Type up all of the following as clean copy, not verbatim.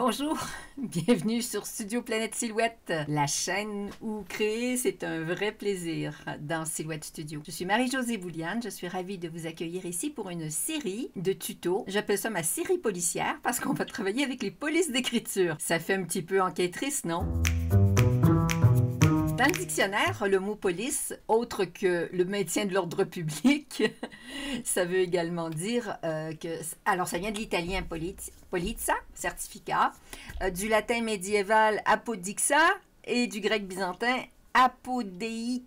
Bonjour, bienvenue sur Studio Planète Silhouette, la chaîne où créer c'est un vrai plaisir dans Silhouette Studio. Je suis Marie-Josée Bouliane, je suis ravie de vous accueillir ici pour une série de tutos. J'appelle ça ma série policière parce qu'on va travailler avec les polices d'écriture. Ça fait un petit peu enquêtrice, non? Dans le dictionnaire, le mot police, autre que le maintien de l'ordre public, ça veut également dire que... Alors, ça vient de l'italien polizia, certificat, du latin médiéval apodixa et du grec byzantin apodeixis,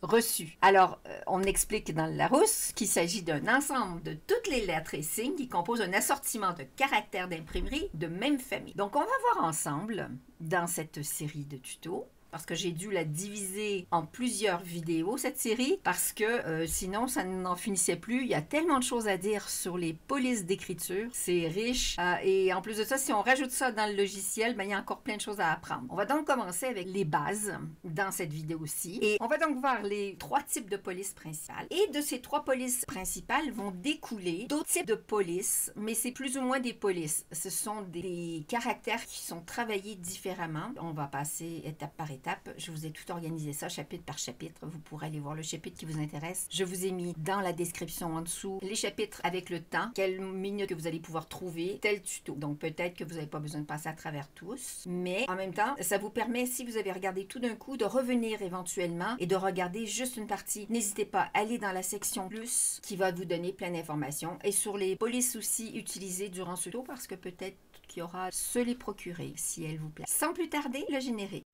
reçu. Alors, on explique dans le Larousse qu'il s'agit d'un ensemble de toutes les lettres et signes qui composent un assortiment de caractères d'imprimerie de même famille. Donc, on va voir ensemble dans cette série de tutos, parce que j'ai dû la diviser en plusieurs vidéos, cette série, parce que sinon, ça n'en finissait plus. Il y a tellement de choses à dire sur les polices d'écriture. C'est riche. Et en plus de ça, si on rajoute ça dans le logiciel, ben, il y a encore plein de choses à apprendre. On va donc commencer avec les bases dans cette vidéo-ci. Et on va donc voir les 3 types de polices principales. Et de ces 3 polices principales vont découler d'autres types de polices, mais c'est plus ou moins des polices. Ce sont des caractères qui sont travaillés différemment. On va passer étape par étape. Je vous ai tout organisé ça, chapitre par chapitre. Vous pourrez aller voir le chapitre qui vous intéresse. Je vous ai mis dans la description en dessous les chapitres avec le temps, quelle minute que vous allez pouvoir trouver tel tuto. Donc peut-être que vous n'avez pas besoin de passer à travers tous, mais en même temps, ça vous permet, si vous avez regardé tout d'un coup, de revenir éventuellement et de regarder juste une partie. N'hésitez pas à aller dans la section plus qui va vous donner plein d'informations et sur les polices aussi utilisées durant ce tuto parce que peut-être qu'il y aura se les procurer si elles vous plaisent. Sans plus tarder, le générique.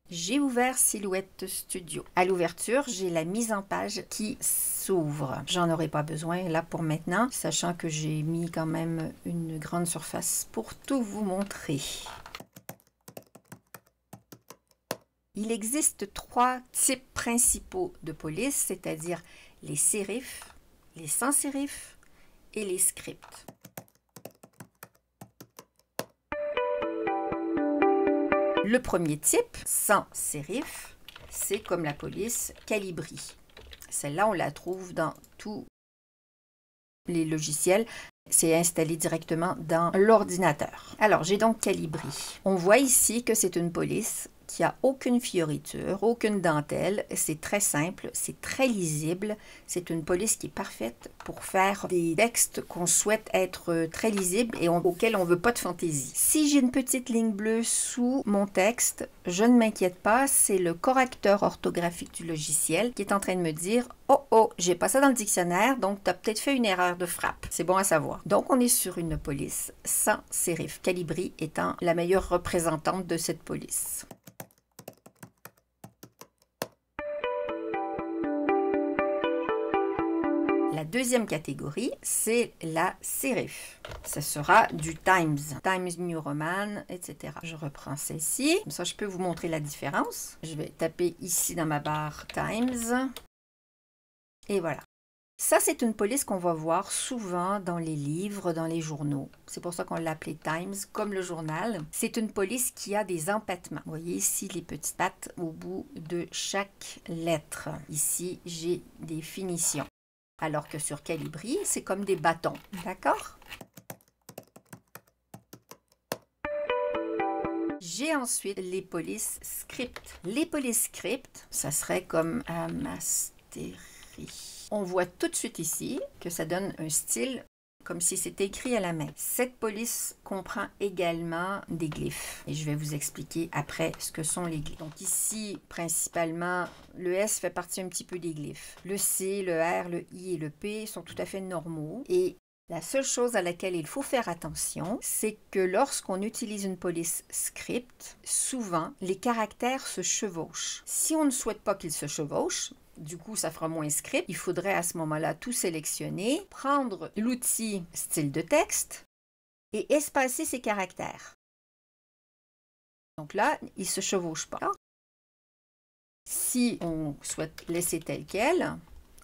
J'ai ouvert Silhouette Studio. À l'ouverture, j'ai la mise en page qui s'ouvre. J'en aurai pas besoin là pour maintenant, sachant que j'ai mis quand même une grande surface pour tout vous montrer. Il existe 3 types principaux de police, c'est-à-dire les sérifs, les sans sérifs et les scripts. Le premier type, sans sérif, c'est comme la police Calibri. Celle-là, on la trouve dans tous les logiciels. C'est installé directement dans l'ordinateur. Alors, j'ai donc Calibri. On voit ici que c'est une police qui n'a aucune fioriture, aucune dentelle. C'est très simple, c'est très lisible. C'est une police qui est parfaite pour faire des textes qu'on souhaite être très lisibles et auxquels on ne veut pas de fantaisie. Si j'ai une petite ligne bleue sous mon texte, je ne m'inquiète pas, c'est le correcteur orthographique du logiciel qui est en train de me dire « Oh, oh, j'ai pas ça dans le dictionnaire, donc tu as peut-être fait une erreur de frappe. » C'est bon à savoir. Donc, on est sur une police sans sérif, Calibri étant la meilleure représentante de cette police. La deuxième catégorie, c'est la sérif. Ce sera du Times, Times New Roman, etc. Je reprends celle-ci. Comme ça, je peux vous montrer la différence. Je vais taper ici dans ma barre Times. Et voilà. Ça, c'est une police qu'on va voir souvent dans les livres, dans les journaux. C'est pour ça qu'on l'a appelée Times, comme le journal. C'est une police qui a des empattements. Vous voyez ici les petites pattes au bout de chaque lettre. Ici, j'ai des finitions. Alors que sur Calibri, c'est comme des bâtons. D'accord? J'ai ensuite les polices script. Les polices script, ça serait comme Amastérie. On voit tout de suite ici que ça donne un style comme si c'était écrit à la main. Cette police comprend également des glyphes. Et je vais vous expliquer après ce que sont les glyphes. Donc ici, principalement, le S fait partie un petit peu des glyphes. Le C, le R, le I et le P sont tout à fait normaux. Et la seule chose à laquelle il faut faire attention, c'est que lorsqu'on utilise une police script, souvent, les caractères se chevauchent. Si on ne souhaite pas qu'ils se chevauchent, du coup, ça fera moins script. Il faudrait à ce moment-là tout sélectionner, prendre l'outil style de texte et espacer ces caractères. Donc là, ils ne se chevauchent pas. Si on souhaite laisser tel quel,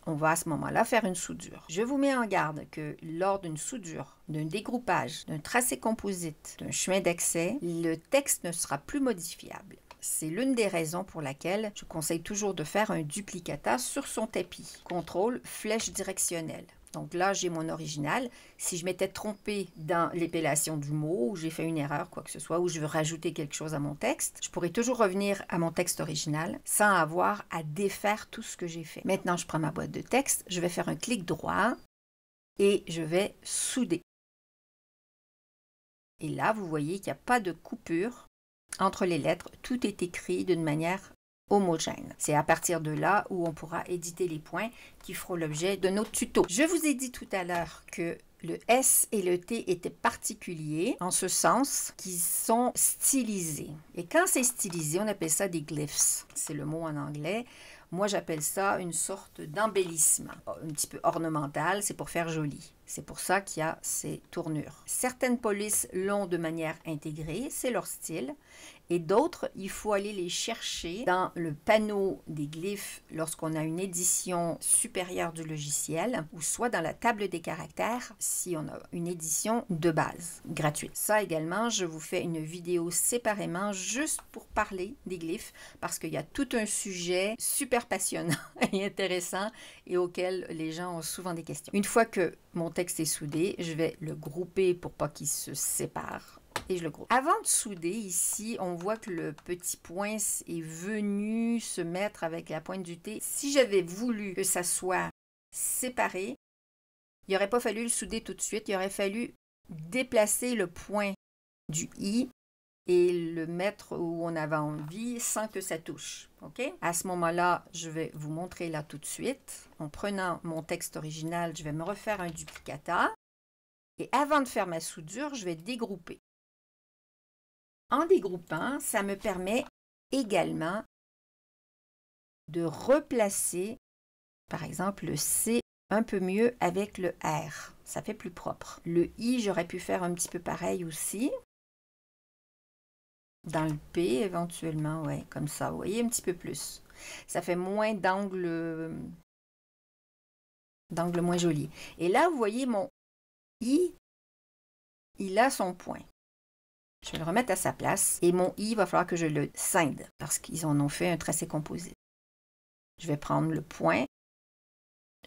on va à ce moment-là faire une soudure. Je vous mets en garde que lors d'une soudure, d'un dégroupage, d'un tracé composite, d'un chemin d'accès, le texte ne sera plus modifiable. C'est l'une des raisons pour laquelle je conseille toujours de faire un duplicata sur son tapis. Contrôle, flèche directionnelle. Donc là, j'ai mon original. Si je m'étais trompée dans l'épellation du mot, ou j'ai fait une erreur, quoi que ce soit, ou je veux rajouter quelque chose à mon texte, je pourrais toujours revenir à mon texte original sans avoir à défaire tout ce que j'ai fait. Maintenant, je prends ma boîte de texte, je vais faire un clic droit et je vais souder. Et là, vous voyez qu'il n'y a pas de coupure entre les lettres. Tout est écrit d'une manière homogène. C'est à partir de là où on pourra éditer les points qui feront l'objet de notre tuto. Je vous ai dit tout à l'heure que le S et le T étaient particuliers en ce sens qu'ils sont stylisés. Et quand c'est stylisé, on appelle ça des glyphs. C'est le mot en anglais. Moi, j'appelle ça une sorte d'embellissement, un petit peu ornemental, c'est pour faire joli. C'est pour ça qu'il y a ces tournures. Certaines polices l'ont de manière intégrée, c'est leur style. Et d'autres, il faut aller les chercher dans le panneau des glyphes lorsqu'on a une édition supérieure du logiciel ou soit dans la table des caractères si on a une édition de base gratuite. Ça également, je vous fais une vidéo séparément juste pour parler des glyphes parce qu'il y a tout un sujet super passionnant et intéressant et auquel les gens ont souvent des questions. Une fois que mon texte est soudé, je vais le grouper pour pas qu'il se sépare. Et je le groupe. Avant de souder, ici, on voit que le petit point est venu se mettre avec la pointe du T. Si j'avais voulu que ça soit séparé, il n'aurait pas fallu le souder tout de suite. Il aurait fallu déplacer le point du I et le mettre où on avait envie sans que ça touche. Okay? À ce moment-là, je vais vous montrer là tout de suite. En prenant mon texte original, je vais me refaire un duplicata. Et avant de faire ma soudure, je vais dégrouper. En dégroupant, ça me permet également de replacer, par exemple, le C un peu mieux avec le R. Ça fait plus propre. Le I, j'aurais pu faire un petit peu pareil aussi. Dans le P, éventuellement, ouais, comme ça, vous voyez, un petit peu plus. Ça fait moins d'angle moins joli. Et là, vous voyez, mon I, il a son point. Je vais le remettre à sa place et mon I, va falloir que je le scinde parce qu'ils en ont fait un tracé composite. Je vais prendre le point,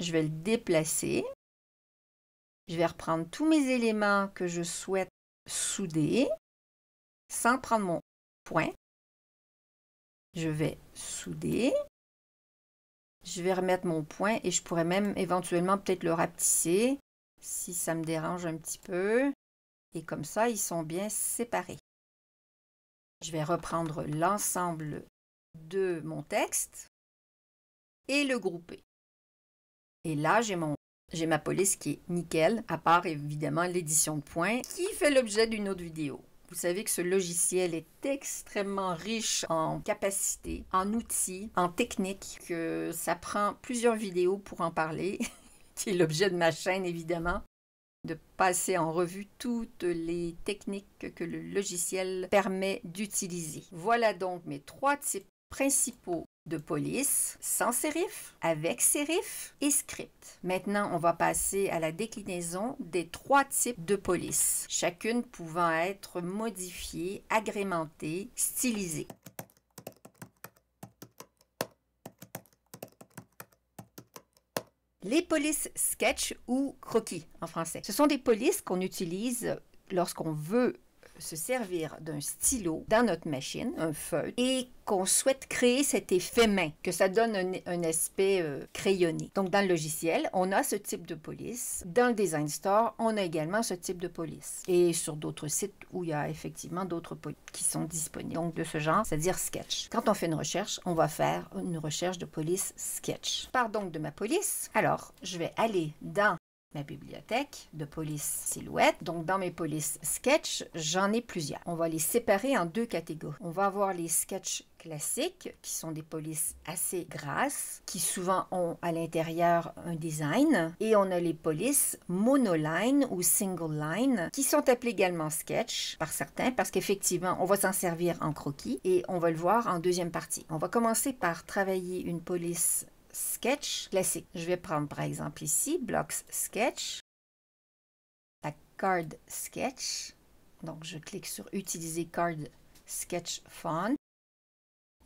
je vais le déplacer, je vais reprendre tous mes éléments que je souhaite souder sans prendre mon point. Je vais souder, je vais remettre mon point et je pourrais même éventuellement peut-être le rapetisser si ça me dérange un petit peu. Et comme ça, ils sont bien séparés. Je vais reprendre l'ensemble de mon texte et le grouper. Et là, j'ai ma police qui est nickel, à part évidemment l'édition de points, qui fait l'objet d'une autre vidéo. Vous savez que ce logiciel est extrêmement riche en capacités, en outils, en techniques, que ça prend plusieurs vidéos pour en parler, qui est l'objet de ma chaîne évidemment. De passer en revue toutes les techniques que le logiciel permet d'utiliser. Voilà donc mes 3 types principaux de police, sans sérif, avec sérif et script. Maintenant, on va passer à la déclinaison des 3 types de police, chacune pouvant être modifiée, agrémentée, stylisée. Les polices sketch ou croquis en français. Ce sont des polices qu'on utilise lorsqu'on veut se servir d'un stylo dans notre machine, un feutre, et qu'on souhaite créer cet effet main, que ça donne un aspect crayonné. Donc, dans le logiciel, on a ce type de police. Dans le Design Store, on a également ce type de police. Et sur d'autres sites où il y a effectivement d'autres polices qui sont disponibles. Donc, de ce genre, c'est-à-dire sketch. Quand on fait une recherche, on va faire une recherche de police sketch. Je pars donc de ma police. Alors, je vais aller dans ma bibliothèque de police silhouette. Donc, dans mes polices sketch, j'en ai plusieurs. On va les séparer en 2 catégories. On va avoir les sketch classiques, qui sont des polices assez grasses, qui souvent ont à l'intérieur un design. Et on a les polices monoline ou single line, qui sont appelées également sketch par certains, parce qu'effectivement, on va s'en servir en croquis et on va le voir en deuxième partie. On va commencer par travailler une police Sketch classique. Je vais prendre par exemple ici Blocks Sketch, la Card Sketch. Donc je clique sur Utiliser Card Sketch Font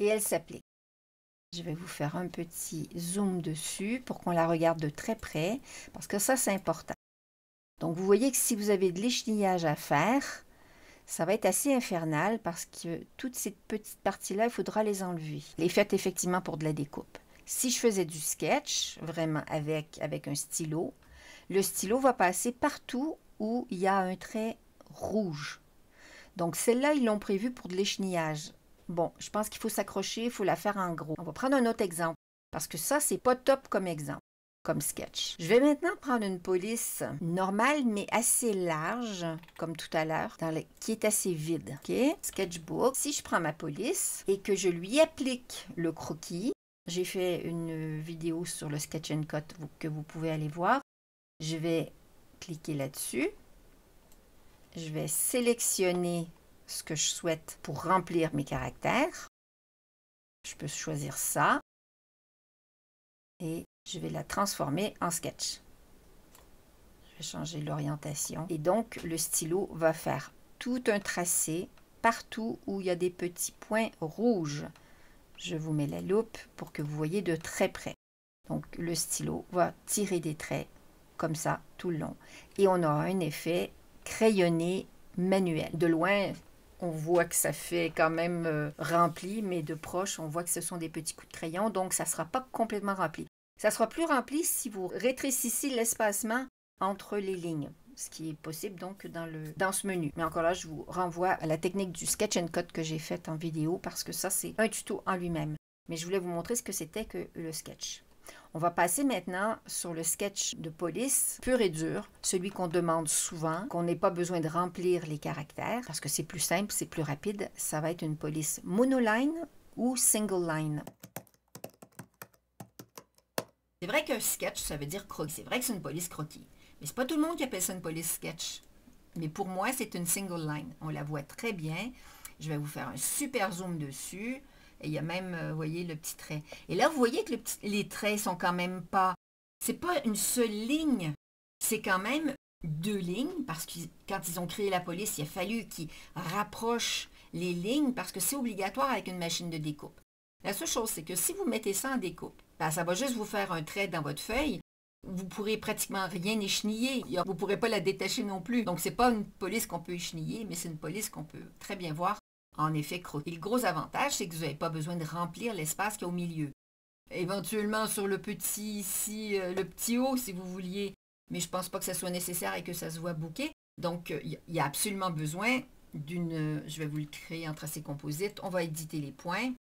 et elle s'applique. Je vais vous faire un petit zoom dessus pour qu'on la regarde de très près parce que ça c'est important. Donc vous voyez que si vous avez de l'échenillage à faire, ça va être assez infernal parce que toutes ces petites parties-là, il faudra les enlever. Les faites effectivement pour de la découpe. Si je faisais du sketch, vraiment avec un stylo, le stylo va passer partout où il y a un trait rouge. Donc celle-là, ils l'ont prévu pour de l'échenillage. Bon, je pense qu'il faut s'accrocher, il faut la faire en gros. On va prendre un autre exemple parce que ça, c'est pas top comme exemple. Comme sketch. Je vais maintenant prendre une police normale, mais assez large, comme tout à l'heure, qui est assez vide. OK? Sketchbook. Si je prends ma police et que je lui applique le croquis, j'ai fait une vidéo sur le Sketch & Cut que vous pouvez aller voir. Je vais cliquer là-dessus. Je vais sélectionner ce que je souhaite pour remplir mes caractères. Je peux choisir ça. Et je vais la transformer en sketch. Je vais changer l'orientation. Et donc, le stylo va faire tout un tracé partout où il y a des petits points rouges. Je vous mets la loupe pour que vous voyez de très près. Donc, le stylo va tirer des traits comme ça tout le long. Et on aura un effet crayonné manuel. De loin, on voit que ça fait quand même rempli, mais de proche, on voit que ce sont des petits coups de crayon, donc ça ne sera pas complètement rempli. Ça sera plus rempli si vous rétrécissez l'espacement entre les lignes, ce qui est possible donc dans ce menu. Mais encore là, je vous renvoie à la technique du Sketch & Cut que j'ai faite en vidéo parce que ça, c'est un tuto en lui-même. Mais je voulais vous montrer ce que c'était que le sketch. On va passer maintenant sur le sketch de police pur et dur, celui qu'on demande souvent, qu'on n'ait pas besoin de remplir les caractères parce que c'est plus simple, c'est plus rapide. Ça va être une police monoline ou single line. C'est vrai qu'un sketch, ça veut dire croquis. C'est vrai que c'est une police croquis. Mais c'est pas tout le monde qui appelle ça une police sketch. Mais pour moi, c'est une single line. On la voit très bien. Je vais vous faire un super zoom dessus. Et il y a même, vous voyez, le petit trait. Et là, vous voyez que les traits sont quand même pas... C'est pas une seule ligne. C'est quand même deux lignes. Parce que quand ils ont créé la police, il a fallu qu'ils rapprochent les lignes parce que c'est obligatoire avec une machine de découpe. La seule chose, c'est que si vous mettez ça en découpe, ben, ça va juste vous faire un trait dans votre feuille. Vous ne pourrez pratiquement rien écheniller. Vous ne pourrez pas la détacher non plus. Donc, ce n'est pas une police qu'on peut écheniller, mais c'est une police qu'on peut très bien voir en effet croquis. Et le gros avantage, c'est que vous n'avez pas besoin de remplir l'espace qu'il y a au milieu. Éventuellement, sur le petit ici, le petit haut, si vous vouliez. Mais je ne pense pas que ça soit nécessaire et que ça se voit bouquet. Donc, il y a absolument besoin d'une... Je vais vous le créer en tracé composite. On va éditer les points.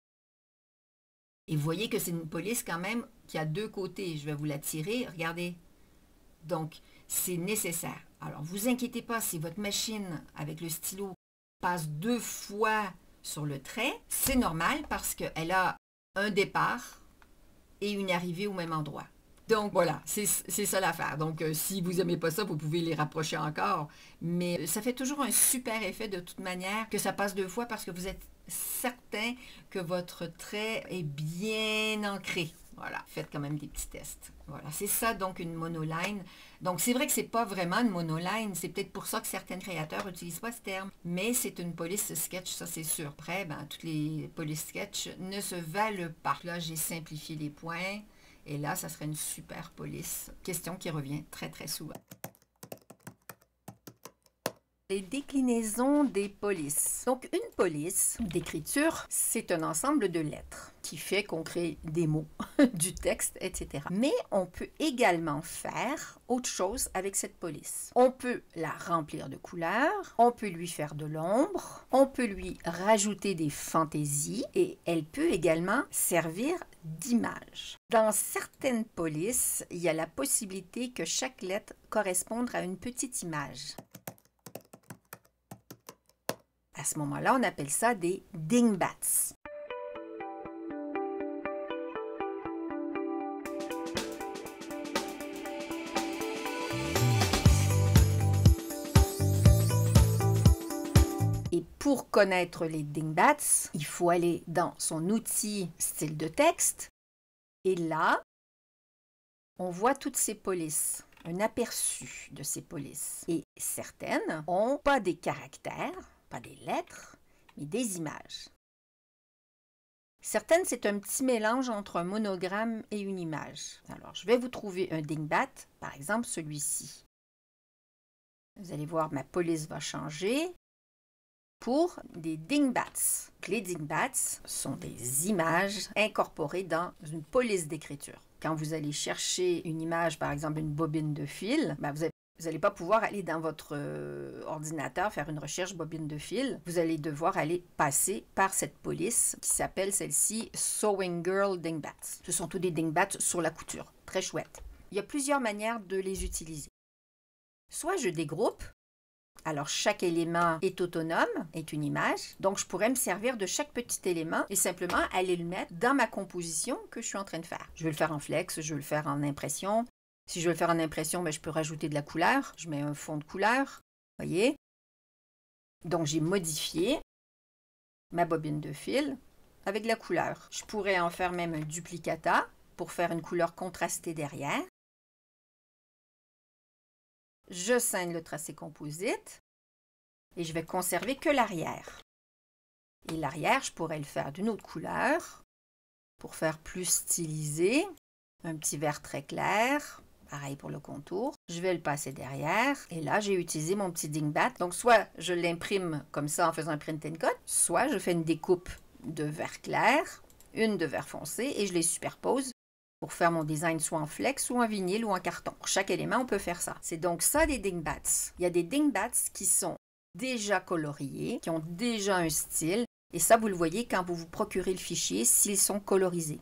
Et vous voyez que c'est une police quand même qui a deux côtés. Je vais vous la tirer. Regardez. Donc, c'est nécessaire. Alors, vous inquiétez pas si votre machine avec le stylo passe deux fois sur le trait. C'est normal parce qu'elle a un départ et une arrivée au même endroit. Donc, voilà, c'est ça l'affaire. Donc, si vous n'aimez pas ça, vous pouvez les rapprocher encore. Mais ça fait toujours un super effet de toute manière que ça passe deux fois parce que vous êtes certain que votre trait est bien ancré. Voilà, faites quand même des petits tests. Voilà, c'est ça donc une monoline. Donc c'est vrai que c'est pas vraiment une monoline, c'est peut-être pour ça que certains créateurs n'utilisent pas ce terme, mais c'est une police sketch, ça c'est sûr. Après, ben, toutes les polices sketch ne se valent pas. Là, j'ai simplifié les points et là, ça serait une super police. Question qui revient très très souvent. Les déclinaisons des polices. Donc, une police d'écriture, c'est un ensemble de lettres qui fait qu'on crée des mots, du texte, etc. Mais on peut également faire autre chose avec cette police. On peut la remplir de couleurs, on peut lui faire de l'ombre, on peut lui rajouter des fantaisies et elle peut également servir d'image. Dans certaines polices, il y a la possibilité que chaque lettre corresponde à une petite image. À ce moment-là, on appelle ça des dingbats. Et pour connaître les dingbats, il faut aller dans son outil style de texte. Et là, on voit toutes ces polices, un aperçu de ces polices. Et certaines n'ont pas des caractères, pas des lettres, mais des images. Certaines, c'est un petit mélange entre un monogramme et une image. Alors, je vais vous trouver un dingbat, par exemple celui-ci. Vous allez voir, ma police va changer pour des dingbats. Les dingbats sont des images incorporées dans une police d'écriture. Quand vous allez chercher une image, par exemple une bobine de fil, vous n'allez pas pouvoir aller dans votre ordinateur faire une recherche bobine de fil. Vous allez devoir aller passer par cette police qui s'appelle celle-ci Sewing Girl Dingbats. Ce sont tous des dingbats sur la couture. Très chouette. Il y a plusieurs manières de les utiliser. Soit je dégroupe. Alors, chaque élément est autonome, est une image. Donc, je pourrais me servir de chaque petit élément et simplement aller le mettre dans ma composition que je suis en train de faire. Je vais le faire en flex, je vais le faire en impression. Si je veux le faire en impression, je peux rajouter de la couleur. Je mets un fond de couleur. Voyez? Donc, j'ai modifié ma bobine de fil avec de la couleur. Je pourrais en faire même un duplicata pour faire une couleur contrastée derrière. Je scinde le tracé composite et je vais conserver que l'arrière. Et l'arrière, je pourrais le faire d'une autre couleur pour faire plus stylisé. Un petit vert très clair, pareil pour le contour. Je vais le passer derrière et là, j'ai utilisé mon petit dingbat. Donc, soit je l'imprime comme ça en faisant un print and cut, soit je fais une découpe de vert clair, une de vert foncé et je les superpose pour faire mon design soit en flex ou en vinyle ou en carton. Pour chaque élément, on peut faire ça. C'est donc ça des dingbats. Il y a des dingbats qui sont déjà coloriés, qui ont déjà un style. Et ça, vous le voyez quand vous vous procurez le fichier, s'ils sont colorisés.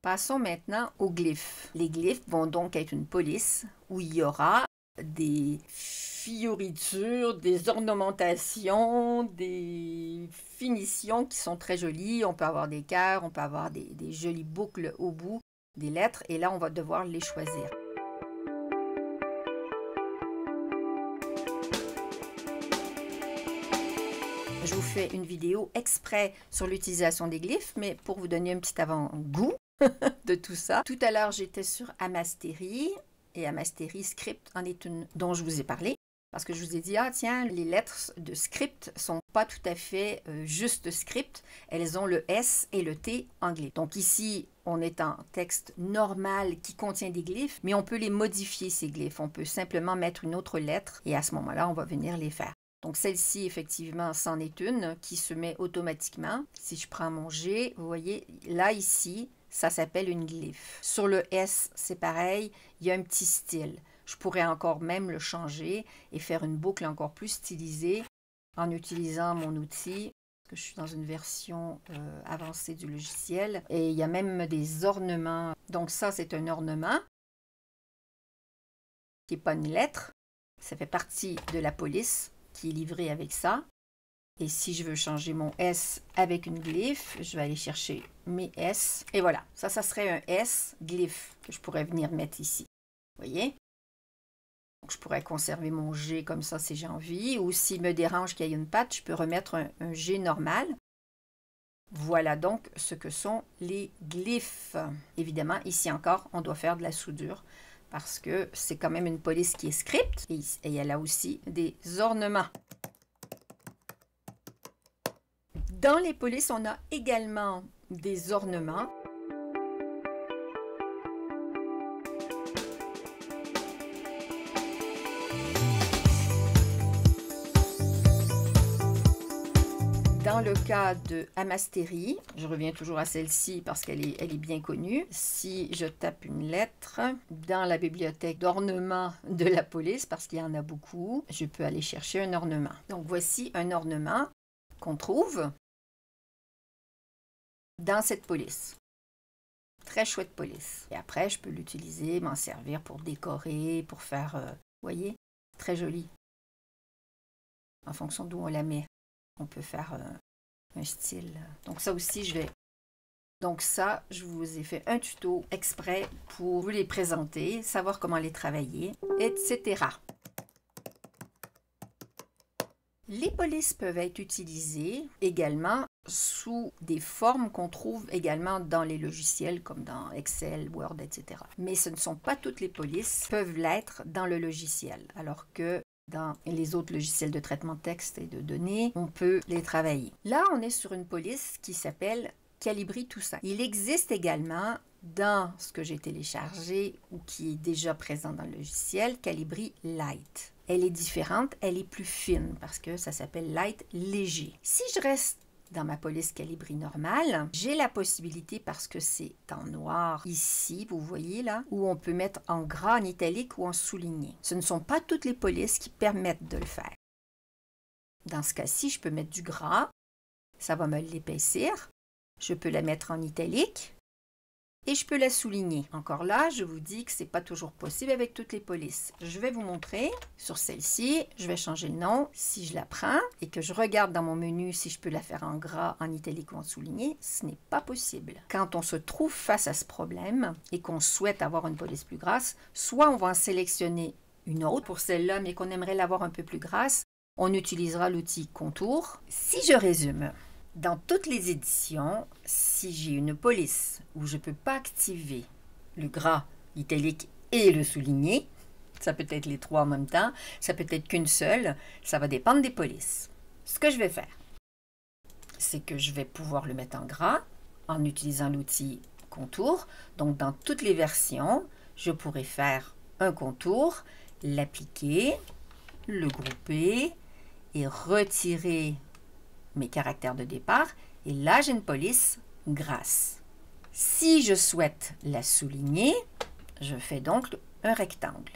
Passons maintenant aux glyphes. Les glyphes vont donc être une police où il y aura des fioritures, des ornementations, des finitions qui sont très jolies. On peut avoir des cœurs, on peut avoir des jolies boucles au bout, des lettres, et là, on va devoir les choisir. Je vous fais une vidéo exprès sur l'utilisation des glyphes, mais pour vous donner un petit avant-goût de tout ça. Tout à l'heure, j'étais sur Amastery, et Amastery Script en est une dont je vous ai parlé. Parce que je vous ai dit, ah tiens, les lettres de script sont pas tout à fait juste script. Elles ont le S et le T en glyphe. Donc ici, on est en texte normal qui contient des glyphes, mais on peut les modifier, ces glyphes. On peut simplement mettre une autre lettre et à ce moment-là, on va venir les faire. Donc celle-ci, effectivement, c'en est une qui se met automatiquement. Si je prends mon G, vous voyez, là, ici, ça s'appelle une glyphe. Sur le S, c'est pareil, il y a un petit style. Je pourrais encore même le changer et faire une boucle encore plus stylisée en utilisant mon outil. Parce que je suis dans une version avancée du logiciel. Et il y a même des ornements. Donc ça, c'est un ornement qui n'est pas une lettre. Ça fait partie de la police qui est livrée avec ça. Et si je veux changer mon S avec une glyphe, je vais aller chercher mes S. Et voilà, ça serait un S glyphe que je pourrais venir mettre ici. Vous voyez? Donc, je pourrais conserver mon G comme ça si j'ai envie. Ou s'il me dérange qu'il y ait une patte, je peux remettre un G normal. Voilà donc ce que sont les glyphes. Évidemment, ici encore, on doit faire de la soudure parce que c'est quand même une police qui est script. Et elle a aussi des ornements. Dans les polices, on a également des ornements. Dans le cas de Amastery, je reviens toujours à celle-ci parce qu'elle est bien connue. Si je tape une lettre dans la bibliothèque d'ornements de la police, parce qu'il y en a beaucoup, je peux aller chercher un ornement. Donc voici un ornement qu'on trouve dans cette police. Très chouette police. Et après, je peux l'utiliser, m'en servir pour décorer, pour faire, vous voyez, très joli. En fonction d'où on la met. On peut faire un style. Donc ça aussi, je vais... Donc ça, je vous ai fait un tuto exprès pour vous les présenter, savoir comment les travailler, etc. Les polices peuvent être utilisées également sous des formes qu'on trouve également dans les logiciels comme dans Excel, Word, etc. Mais ce ne sont pas toutes les polices qui peuvent l'être dans le logiciel, alors que dans les autres logiciels de traitement de texte et de données, on peut les travailler. Là, on est sur une police qui s'appelle Calibri Toussaint. Il existe également dans ce que j'ai téléchargé ou qui est déjà présent dans le logiciel, Calibri Light. Elle est différente, elle est plus fine parce que ça s'appelle Light léger. Si je reste dans ma police Calibri normale, j'ai la possibilité, parce que c'est en noir ici, vous voyez là, où on peut mettre en gras, en italique ou en souligné. Ce ne sont pas toutes les polices qui permettent de le faire. Dans ce cas-ci, je peux mettre du gras, ça va me l'épaissir. Je peux la mettre en italique et je peux la souligner. Encore là, je vous dis que ce n'est pas toujours possible avec toutes les polices. Je vais vous montrer sur celle-ci. Je vais changer le nom. Si je la prends et que je regarde dans mon menu si je peux la faire en gras, en italique ou en souligné, ce n'est pas possible. Quand on se trouve face à ce problème et qu'on souhaite avoir une police plus grasse, soit on va en sélectionner une autre pour celle-là, mais qu'on aimerait l'avoir un peu plus grasse, on utilisera l'outil Contour. Si je résume, dans toutes les éditions, si j'ai une police où je ne peux pas activer le gras, l'italique et le souligné, ça peut être les trois en même temps, ça peut être qu'une seule, ça va dépendre des polices. Ce que je vais faire, c'est que je vais pouvoir le mettre en gras en utilisant l'outil Contour. Donc, dans toutes les versions, je pourrais faire un contour, l'appliquer, le grouper et retirer mes caractères de départ, et là j'ai une police grasse. Si je souhaite la souligner, je fais donc un rectangle.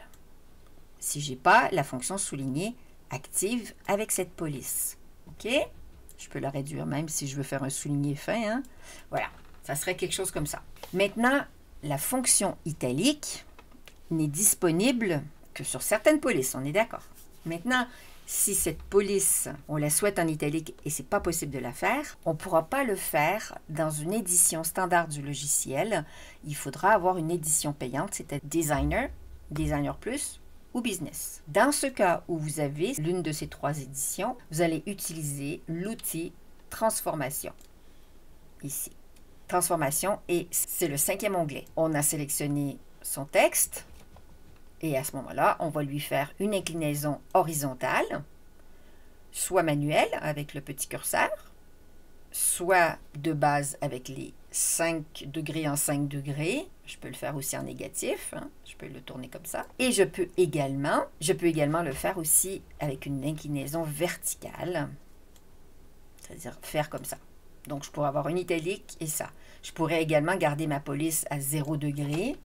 Si je n'ai pas la fonction souligner active avec cette police. OK? Je peux la réduire même si je veux faire un souligné fin. Hein? Voilà, ça serait quelque chose comme ça. Maintenant, la fonction italique n'est disponible que sur certaines polices, on est d'accord. Maintenant, si cette police, on la souhaite en italique et ce n'est pas possible de la faire, on ne pourra pas le faire dans une édition standard du logiciel. Il faudra avoir une édition payante, c'est-à-dire Designer, Designer Plus ou Business. Dans ce cas où vous avez l'une de ces trois éditions, vous allez utiliser l'outil Transformation, ici. Transformation, et c'est le 5e onglet. On a sélectionné son texte. Et à ce moment-là, on va lui faire une inclinaison horizontale, soit manuelle avec le petit curseur, soit de base avec les 5 degrés en 5 degrés. Je peux le faire aussi en négatif, hein, je peux le tourner comme ça. Et je peux également le faire aussi avec une inclinaison verticale, c'est-à-dire faire comme ça. Donc, je pourrais avoir une italique et ça. Je pourrais également garder ma police à 0 degré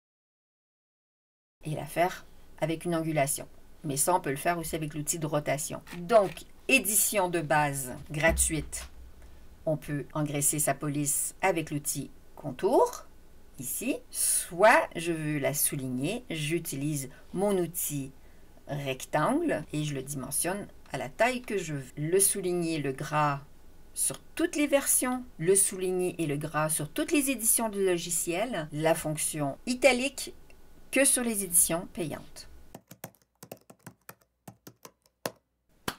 et la faire avec une angulation. Mais ça, on peut le faire aussi avec l'outil de rotation. Donc, édition de base gratuite. On peut engraisser sa police avec l'outil Contour, ici. Soit je veux la souligner, j'utilise mon outil Rectangle et je le dimensionne à la taille que je veux. Le souligner, le gras sur toutes les versions, le souligner et le gras sur toutes les éditions du logiciel, la fonction italique que sur les éditions payantes.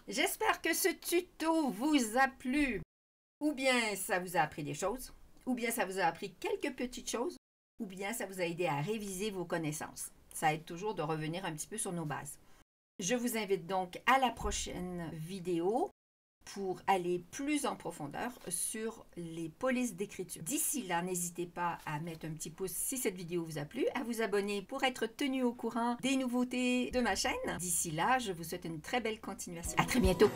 J'espère que ce tuto vous a plu. Ou bien ça vous a appris des choses, ou bien ça vous a appris quelques petites choses, ou bien ça vous a aidé à réviser vos connaissances. Ça aide toujours de revenir un petit peu sur nos bases. Je vous invite donc à la prochaine vidéo pour aller plus en profondeur sur les polices d'écriture. D'ici là, n'hésitez pas à mettre un petit pouce si cette vidéo vous a plu, à vous abonner pour être tenu au courant des nouveautés de ma chaîne. D'ici là, je vous souhaite une très belle continuation. À très bientôt!